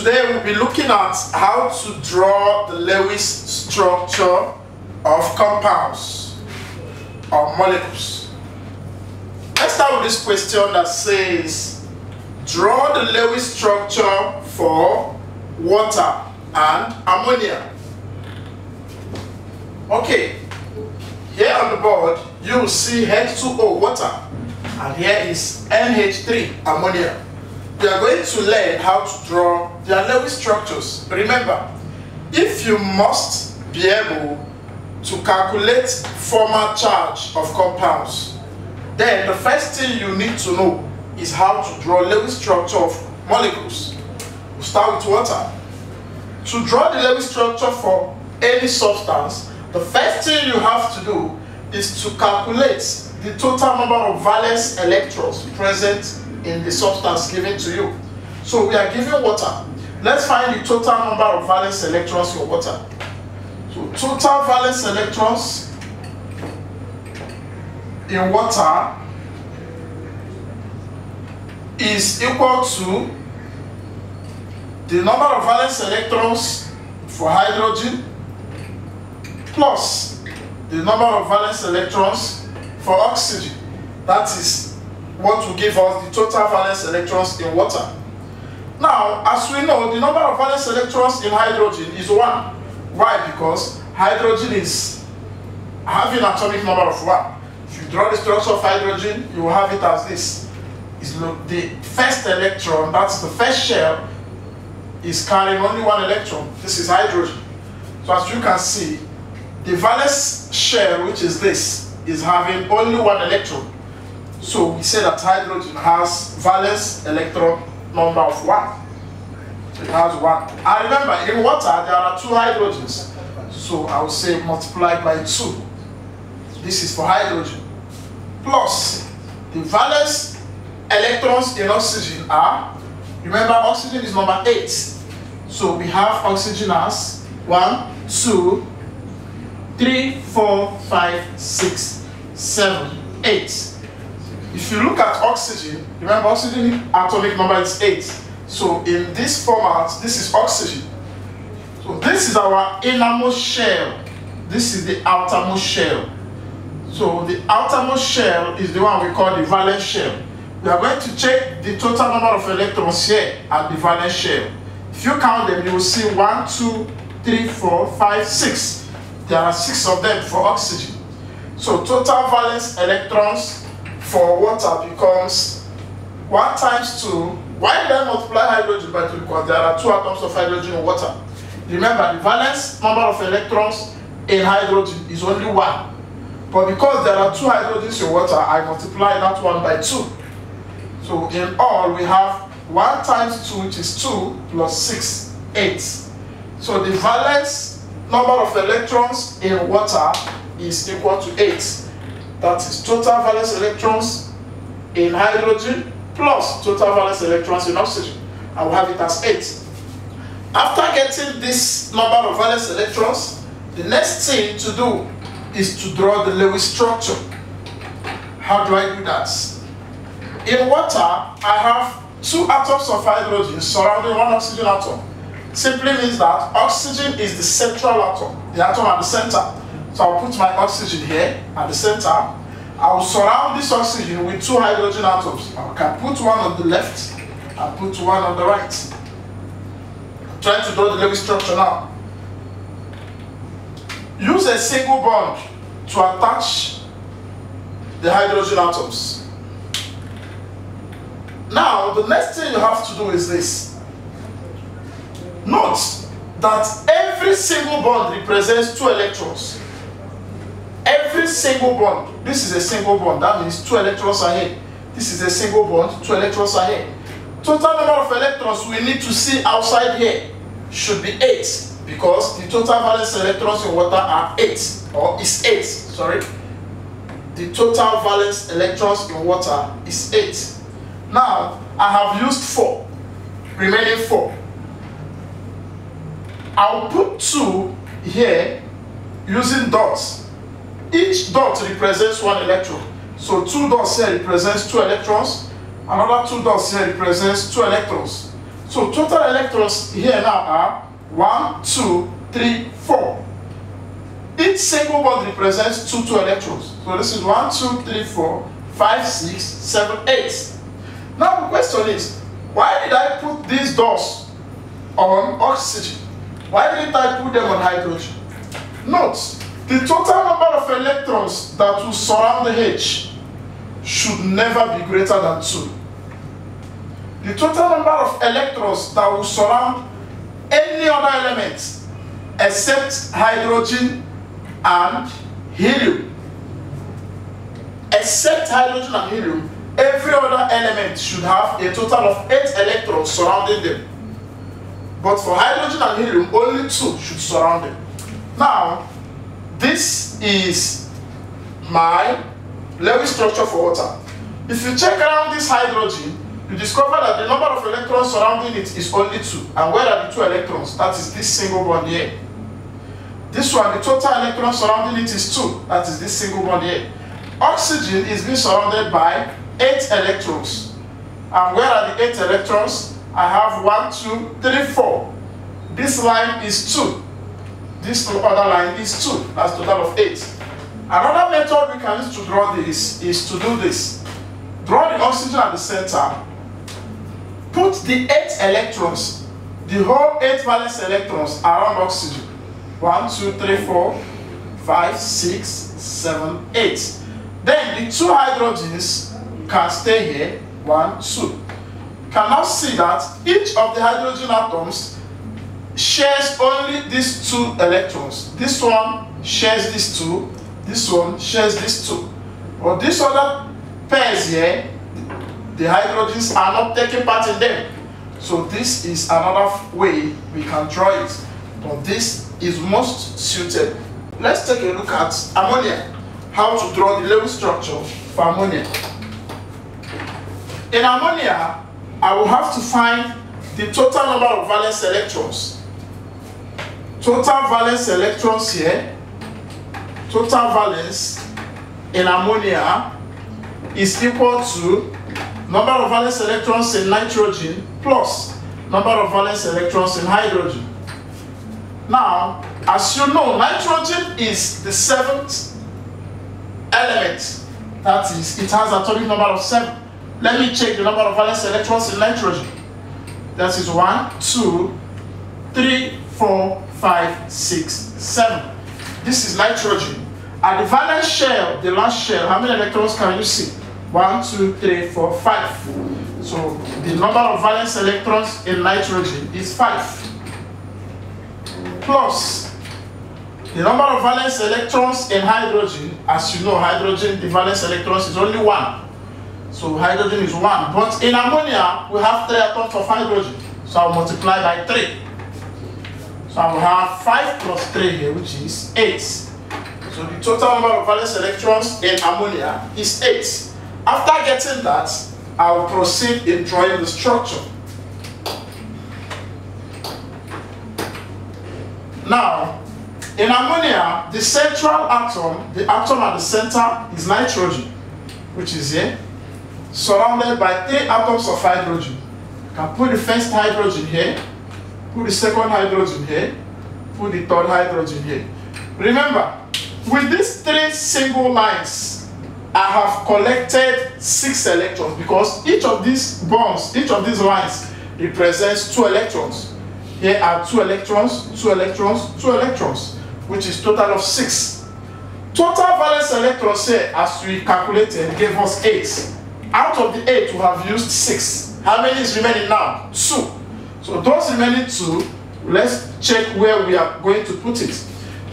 Today we'll be looking at how to draw the Lewis structure of compounds or molecules. Let's start with this question that says, draw the Lewis structure for water and ammonia. Okay, here on the board you will see H2O, water, and here is NH3, ammonia. We are going to learn how to draw their Lewis structures. Remember, if you must be able to calculate formal charge of compounds, then the first thing you need to know is how to draw Lewis structure of molecules. We'll start with water. To draw the Lewis structure for any substance, the first thing you have to do is to calculate the total number of valence electrons present in the substance given to you. So we are given water. Let's find the total number of valence electrons in water. So total valence electrons in water is equal to the number of valence electrons for hydrogen plus the number of valence electrons for oxygen. That is what will give us the total valence electrons in water. Now, as we know, the number of valence electrons in hydrogen is 1. Why? Because hydrogen is having an atomic number of 1. If you draw the structure of hydrogen, you will have it as this. The first electron, that's the first shell, is carrying only 1 electron. This is hydrogen. So as you can see, the valence shell, which is this, is having only 1 electron. So we say that hydrogen has valence electron number of 1. So it has 1. And remember, in water there are 2 hydrogens. So I will say multiplied by 2. This is for hydrogen. Plus the valence electrons in oxygen are, remember oxygen is number 8. So we have oxygen as 1, 2, 3, 4, 5, 6, 7, 8. If you look at oxygen, remember oxygen atomic number is 8. So in this format, this is oxygen. So this is our innermost shell. This is the outermost shell. So the outermost shell is the one we call the valence shell. We are going to check the total number of electrons here at the valence shell. If you count them, you will see 1, 2, 3, 4, 5, 6. There are 6 of them for oxygen. So total valence electrons for water becomes 1 times 2. Why did I multiply hydrogen by 2? Because there are 2 atoms of hydrogen in water. Remember, the valence number of electrons in hydrogen is only 1. But because there are 2 hydrogens in water, I multiply that 1 by 2. So in all, we have 1 times 2, which is 2, plus 6, 8. So the valence number of electrons in water is equal to 8. That is total valence electrons in hydrogen plus total valence electrons in oxygen. I will have it as 8. After getting this number of valence electrons, the next thing to do is to draw the Lewis structure. How do I do that? In water, I have 2 atoms of hydrogen surrounding 1 oxygen atom. Simply means that oxygen is the central atom, the atom at the center. So I'll put my oxygen here at the center. I will surround this oxygen with 2 hydrogen atoms. I can put 1 on the left and put 1 on the right. I'm trying to draw the Lewis structure now. Use a single bond to attach the hydrogen atoms. Now, the next thing you have to do is this. Note that every single bond represents 2 electrons. Every single bond, this is a single bond, that means 2 electrons are here. This is a single bond, 2 electrons are here. Total number of electrons we need to see outside here should be 8, because the total valence electrons in water are 8, or is 8, sorry. The total valence electrons in water is 8. Now, I have used 4, remaining 4. I'll put 2 here using dots. Each dot represents 1 electron. So 2 dots here represents 2 electrons. Another 2 dots here represents 2 electrons. So total electrons here now are 1, 2, 3, 4. Each single bond represents two electrons. So this is 1, 2, 3, 4, 5, 6, 7, 8. Now the question is, why did I put these dots on oxygen? Why didn't I put them on hydrogen? Note, the total number of electrons that will surround the H should never be greater than 2. The total number of electrons that will surround any other element except hydrogen and helium. Except hydrogen and helium, every other element should have a total of 8 electrons surrounding them. But for hydrogen and helium, only 2 should surround them. Now, this is my Lewis structure for water. If you check around this hydrogen, you discover that the number of electrons surrounding it is only 2. And where are the 2 electrons? That is this single bond here. This one, the total electrons surrounding it is 2. That is this single bond here. Oxygen is being surrounded by 8 electrons. And where are the 8 electrons? I have 1, 2, 3, 4. This line is 2. This other line is 2. That's a total of 8. Another method we can use to draw this is to do this. Draw the oxygen at the center. Put the 8 electrons, the whole 8 valence electrons around oxygen. 1, 2, 3, 4, 5, 6, 7, 8. Then the 2 hydrogens can stay here. 1, 2. You can now see that each of the hydrogen atoms shares only these 2 electrons. This one shares these 2. This one shares these 2. But these other pairs here, the hydrogens are not taking part in them. So this is another way we can draw it. But this is most suited. Let's take a look at ammonia. How to draw the Lewis structure for ammonia. In ammonia, I will have to find the total number of valence electrons. Total valence electrons here, total valence in ammonia is equal to number of valence electrons in nitrogen plus number of valence electrons in hydrogen. Now, as you know, nitrogen is the 7th element. That is, it has an atomic number of 7. Let me check the number of valence electrons in nitrogen. That is 1, 2, 3, 4, 5, 6, 7. This is nitrogen. At the valence shell, the last shell, how many electrons can you see? 1, 2, 3, 4, 5. So the number of valence electrons in nitrogen is 5. Plus the number of valence electrons in hydrogen. As you know, hydrogen, the valence electrons is only 1. So hydrogen is 1. But in ammonia, we have 3 atoms of hydrogen. So I'll multiply by 3. So I will have 5 plus 3 here, which is 8. So the total number of valence electrons in ammonia is 8. After getting that, I will proceed in drawing the structure. Now, in ammonia, the central atom, the atom at the center is nitrogen, which is here, surrounded by 3 atoms of hydrogen. You can put the first hydrogen here, put the second hydrogen here, put the third hydrogen here. Remember, with these 3 single lines, I have collected 6 electrons because each of these bonds, each of these lines represents 2 electrons. Here are 2 electrons, 2 electrons, 2 electrons, which is total of 6. Total valence electrons here, as we calculated, gave us 8. Out of the 8, we have used 6. How many is remaining now? 2. So those remaining 2, let's check where we are going to put it.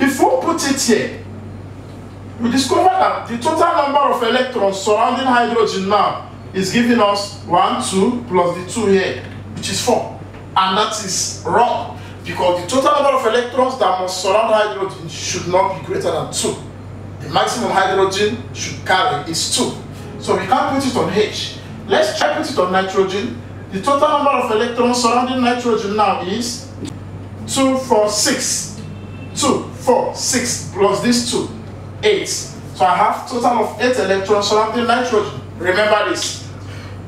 If we put it here, we discover that the total number of electrons surrounding hydrogen now is giving us 1, 2 plus the 2 here, which is 4. And that is wrong, because the total number of electrons that must surround hydrogen should not be greater than 2. The maximum hydrogen should carry is 2. So we can't put it on H. Let's try put it on nitrogen. The total number of electrons surrounding nitrogen now is 2, 4, 6. 2, 4, 6 plus this 2, 8. So I have total of 8 electrons surrounding nitrogen. Remember this.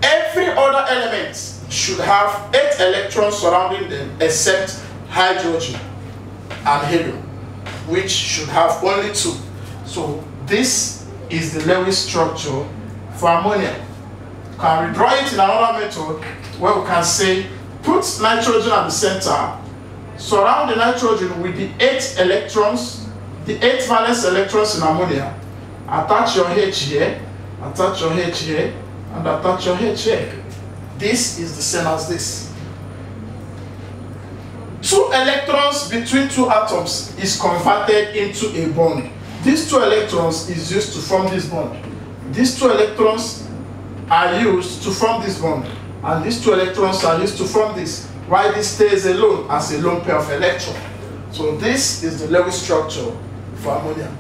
Every other element should have 8 electrons surrounding them except hydrogen and helium, which should have only 2. So this is the Lewis structure for ammonia. Can we draw it in another method where we can say put nitrogen at the center, surround the nitrogen with the 8 electrons, the 8 valence electrons in ammonia, attach your H here, attach your H here, and attach your H here. This is the same as this. 2 electrons between 2 atoms is converted into a bond. These 2 electrons is used to form this bond. These 2 electrons are used to form this bond, and these 2 electrons are used to form this, while this stays alone as a lone pair of electrons. So this is the Lewis structure for ammonia.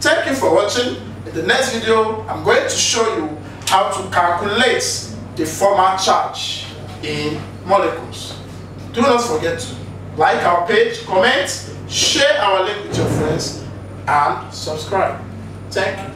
Thank you for watching. In the next video, I'm going to show you how to calculate the formal charge in molecules. Do not forget to like our page, comment, share our link with your friends, and subscribe. Thank you.